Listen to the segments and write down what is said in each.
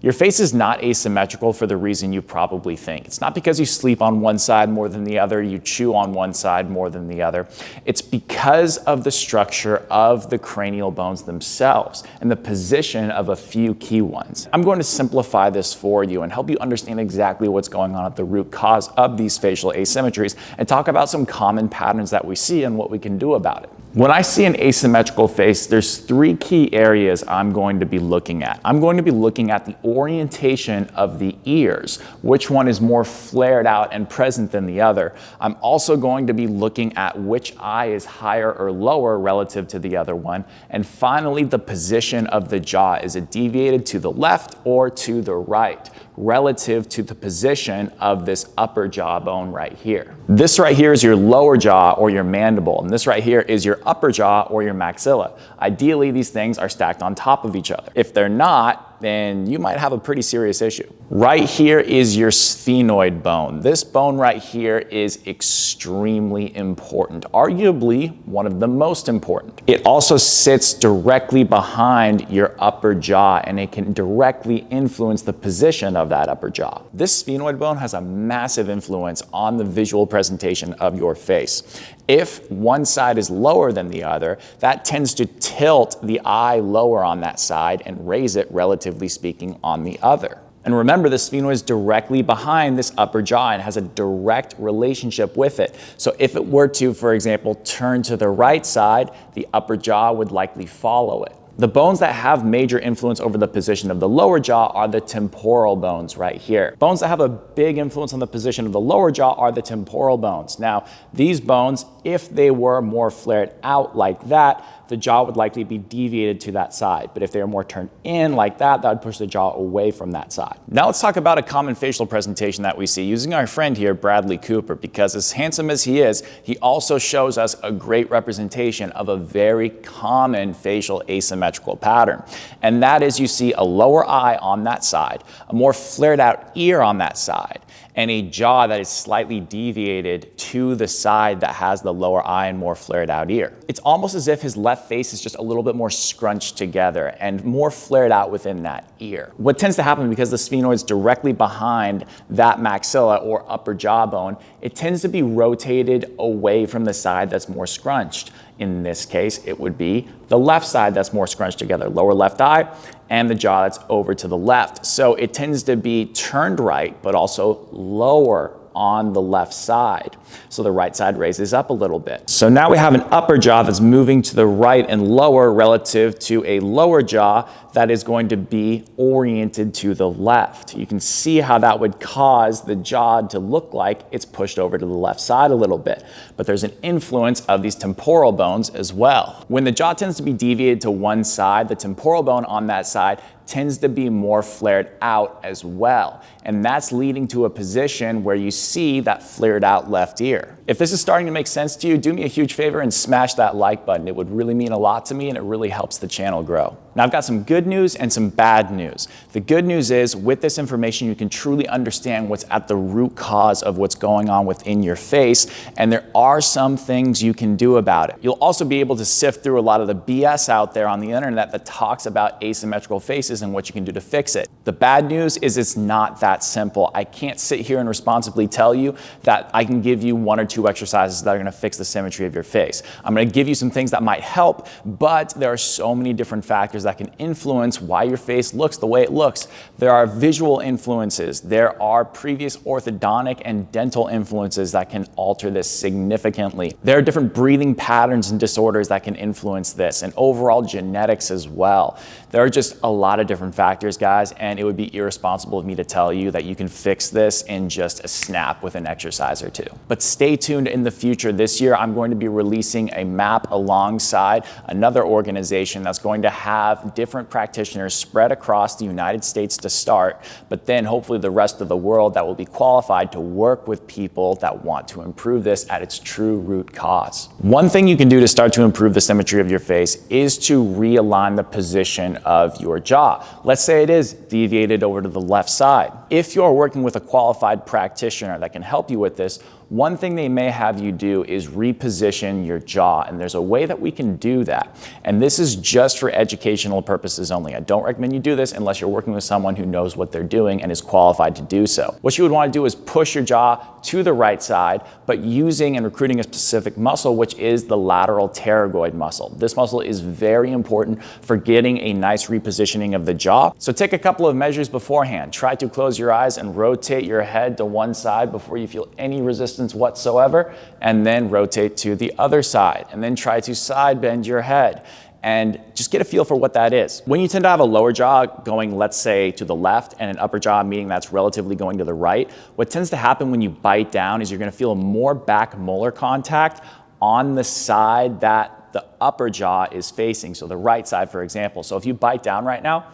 Your face is not asymmetrical for the reason you probably think. It's not because you sleep on one side more than the other, you chew on one side more than the other. It's because of the structure of the cranial bones themselves and the position of a few key ones. I'm going to simplify this for you and help you understand exactly what's going on at the root cause of these facial asymmetries and talk about some common patterns that we see and what we can do about it. When I see an asymmetrical face, there's three key areas I'm going to be looking at. I'm going to be looking at the orientation of the ears, which one is more flared out and present than the other. I'm also going to be looking at which eye is higher or lower relative to the other one. And finally, the position of the jaw. Is it deviated to the left or to the right, relative to the position of this upper jawbone right here. This right here is your lower jaw or your mandible, and this right here is your upper jaw or your maxilla. Ideally, these things are stacked on top of each other. If they're not, then you might have a pretty serious issue. Right here is your sphenoid bone. This bone right here is extremely important, arguably one of the most important. It also sits directly behind your upper jaw, and it can directly influence the position of that upper jaw. This sphenoid bone has a massive influence on the visual presentation of your face. If one side is lower than the other, that tends to tilt the eye lower on that side and raise it, relatively speaking, on the other. And remember, the sphenoid is directly behind this upper jaw and has a direct relationship with it. So if it were to, for example, turn to the right side, the upper jaw would likely follow it. The bones that have major influence over the position of the lower jaw are the temporal bones right here. Bones that have a big influence on the position of the lower jaw are the temporal bones. Now, these bones, if they were more flared out like that, the jaw would likely be deviated to that side. But if they are more turned in like that, that would push the jaw away from that side. Now let's talk about a common facial presentation that we see using our friend here, Bradley Cooper, because as handsome as he is, he also shows us a great representation of a very common facial asymmetrical pattern. And that is, you see a lower eye on that side, a more flared out ear on that side, and a jaw that is slightly deviated to the side that has the lower eye and more flared out ear. It's almost as if his left face is just a little bit more scrunched together and more flared out within that ear. What tends to happen, because the sphenoid is directly behind that maxilla or upper jawbone, it tends to be rotated away from the side that's more scrunched. In this case, it would be the left side that's more scrunched together, lower left eye, and the jaw that's over to the left. So it tends to be turned right, but also lower on the left side. So the right side raises up a little bit. So now we have an upper jaw that's moving to the right and lower relative to a lower jaw that is going to be oriented to the left. You can see how that would cause the jaw to look like it's pushed over to the left side a little bit. But there's an influence of these temporal bones as well. When the jaw tends to be deviated to one side, the temporal bone on that side tends to be more flared out as well. And that's leading to a position where you see that flared out left ear. If this is starting to make sense to you, do me a huge favor and smash that like button. It would really mean a lot to me, and it really helps the channel grow. Now, I've got some good news and some bad news. The good news is, with this information, you can truly understand what's at the root cause of what's going on within your face, and there are some things you can do about it. You'll also be able to sift through a lot of the BS out there on the internet that talks about asymmetrical faces and what you can do to fix it. The bad news is it's not that simple. I can't sit here and responsibly tell you that I can give you one or two exercises that are going to fix the symmetry of your face. I'm going to give you some things that might help, but there are so many different factors that can influence why your face looks the way it looks. There are visual influences. There are previous orthodontic and dental influences that can alter this significantly. There are different breathing patterns and disorders that can influence this, and overall genetics as well. There are just a lot of different factors, guys, and it would be irresponsible of me to tell you that you can fix this in just a snap with an exercise or two. But stay tuned in the future. This year, I'm going to be releasing a map alongside another organization that's going to have different practitioners spread across the United States to start, but then hopefully the rest of the world that will be qualified to work with people that want to improve this at its true root cause. One thing you can do to start to improve the symmetry of your face is to realign the position of your jaw. Let's say it is deviated over to the left side. if you're working with a qualified practitioner that can help you with this, one thing they may have you do is reposition your jaw, and there's a way that we can do that. And this is just for educational purposes only. I don't recommend you do this unless you're working with someone who knows what they're doing and is qualified to do so. What you would want to do is push your jaw to the right side, but using and recruiting a specific muscle, which is the lateral pterygoid muscle. This muscle is very important for getting a nice repositioning of the jaw. So take a couple of measures beforehand. Try to close your eyes and rotate your head to one side before you feel any resistance whatsoever, and then rotate to the other side, and then try to side bend your head and just get a feel for what that is. When you tend to have a lower jaw going, let's say, to the left, and an upper jaw meaning that's relatively going to the right, what tends to happen when you bite down is you're gonna feel more back molar contact on the side that the upper jaw is facing, so the right side, for example. So if you bite down right now,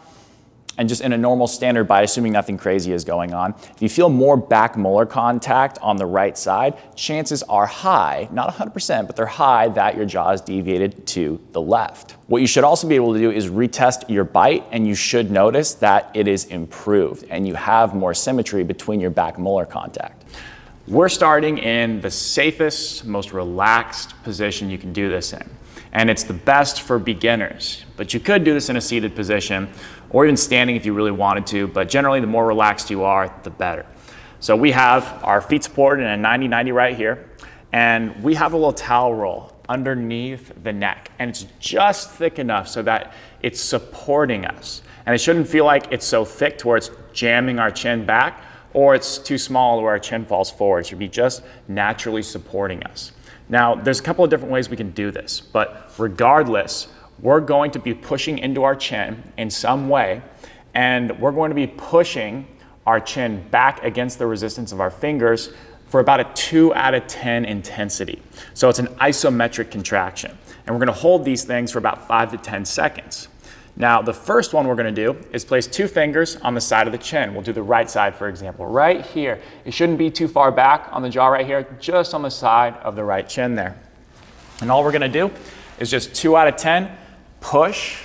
and just in a normal standard bite, assuming nothing crazy is going on, if you feel more back molar contact on the right side, chances are high, not 100%, but they're high that your jaw is deviated to the left. What you should also be able to do is retest your bite, and you should notice that it is improved and you have more symmetry between your back molar contact. We're starting in the safest, most relaxed position you can do this in. And it's the best for beginners, but you could do this in a seated position or even standing if you really wanted to, but generally the more relaxed you are, the better. So we have our feet supported in a 90-90 right here, and we have a little towel roll underneath the neck, and it's just thick enough so that it's supporting us. And it shouldn't feel like it's so thick to where it's jamming our chin back, or it's too small where our chin falls forward. It should be just naturally supporting us. Now, there's a couple of different ways we can do this, but regardless, we're going to be pushing into our chin in some way, and we're going to be pushing our chin back against the resistance of our fingers for about a 2 out of 10 intensity. So it's an isometric contraction, and we're gonna hold these things for about 5 to 10 seconds. Now, the first one we're gonna do is place 2 fingers on the side of the chin. We'll do the right side, for example, right here. It shouldn't be too far back on the jaw right here, just on the side of the right chin there. And all we're gonna do is just 2 out of 10, push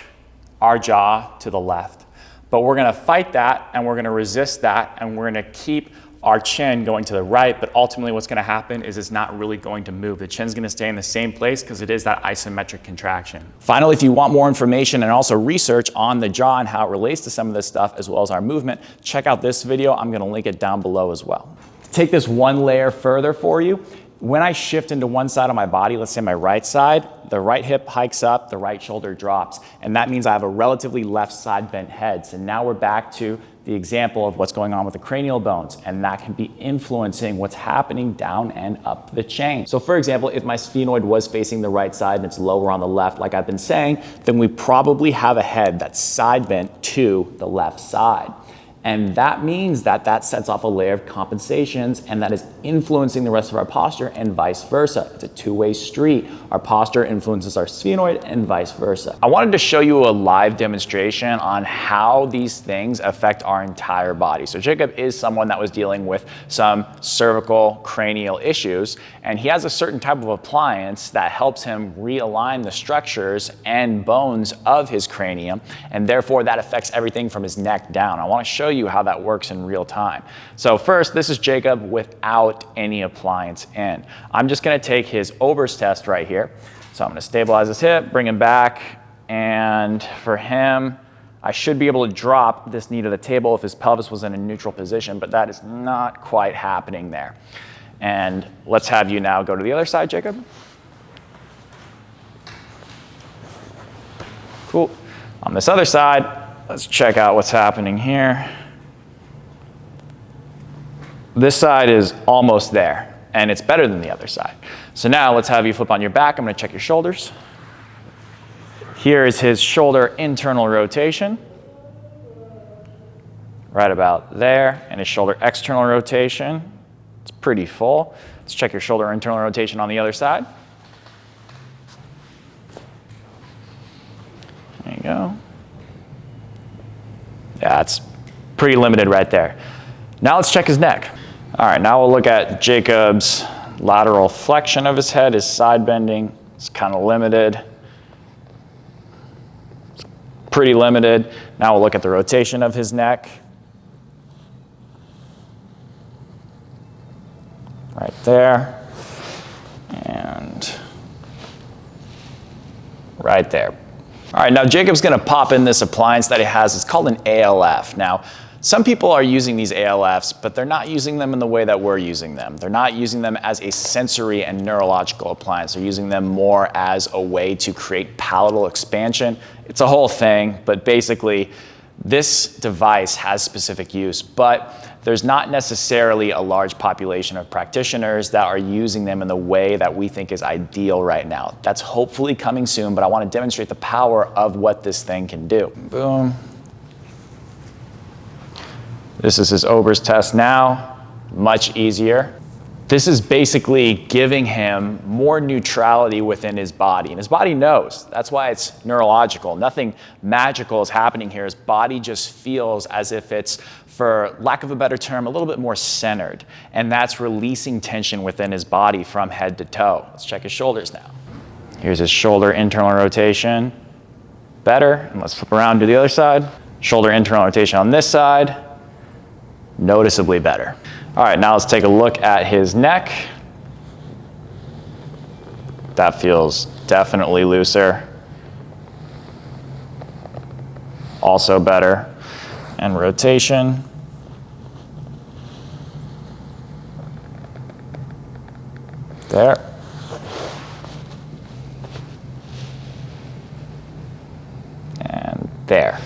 our jaw to the left. But we're gonna fight that, and we're gonna resist that, and we're gonna keep our chin going to the right, but ultimately what's gonna happen is it's not really going to move. The chin's gonna stay in the same place because it is that isometric contraction. Finally, if you want more information and also research on the jaw and how it relates to some of this stuff, as well as our movement, check out this video. I'm gonna link it down below as well. Take this one layer further for you. When I shift into one side of my body, let's say my right side, the right hip hikes up, the right shoulder drops. And that means I have a relatively left side bent head. So now we're back to the example of what's going on with the cranial bones, and that can be influencing what's happening down and up the chain. So for example, if my sphenoid was facing the right side and it's lower on the left, like I've been saying, then we probably have a head that's side bent to the left side. And that means that that sets off a layer of compensations, and that is influencing the rest of our posture and vice versa. It's a two-way street. Our posture influences our sphenoid and vice versa. I wanted to show you a live demonstration on how these things affect our entire body. So Jacob is someone that was dealing with some cervical cranial issues, and he has a certain type of appliance that helps him realign the structures and bones of his cranium, and therefore that affects everything from his neck down. I want to show you how that works in real time. So first, this is Jacob without any appliance in. I'm just gonna take his Ober's test right here. So I'm gonna stabilize his hip, bring him back, and for him, I should be able to drop this knee to the table if his pelvis was in a neutral position, but that is not quite happening there. And let's have you now go to the other side, Jacob. Cool. On this other side, let's check out what's happening here. This side is almost there, and it's better than the other side. So now let's have you flip on your back. I'm gonna check your shoulders. Here is his shoulder internal rotation, right about there, and his shoulder external rotation. It's pretty full. Let's check your shoulder internal rotation on the other side. There you go. Yeah, it's pretty limited right there. Now let's check his neck. All right, now we'll look at Jacob's lateral flexion of his head, his side bending. It's kind of limited. It's pretty limited. Now we'll look at the rotation of his neck. right there, and right there. All right, now Jacob's gonna pop in this appliance that he has. It's called an ALF. Now, some people are using these ALFs, but they're not using them in the way that we're using them. They're not using them as a sensory and neurological appliance. They're using them more as a way to create palatal expansion. It's a whole thing, but basically, this device has specific use, but there's not necessarily a large population of practitioners that are using them in the way that we think is ideal right now. That's hopefully coming soon, but I want to demonstrate the power of what this thing can do. Boom. This is his Ober's test now, much easier. This is basically giving him more neutrality within his body, and his body knows. That's why it's neurological. Nothing magical is happening here. His body just feels as if it's, for lack of a better term, a little bit more centered, and that's releasing tension within his body from head to toe. Let's check his shoulders now. Here's his shoulder internal rotation. Better, and let's flip around to the other side. Shoulder internal rotation on this side. Noticeably better. All right, now let's take a look at his neck. That feels definitely looser. Also better. And rotation. There. And there.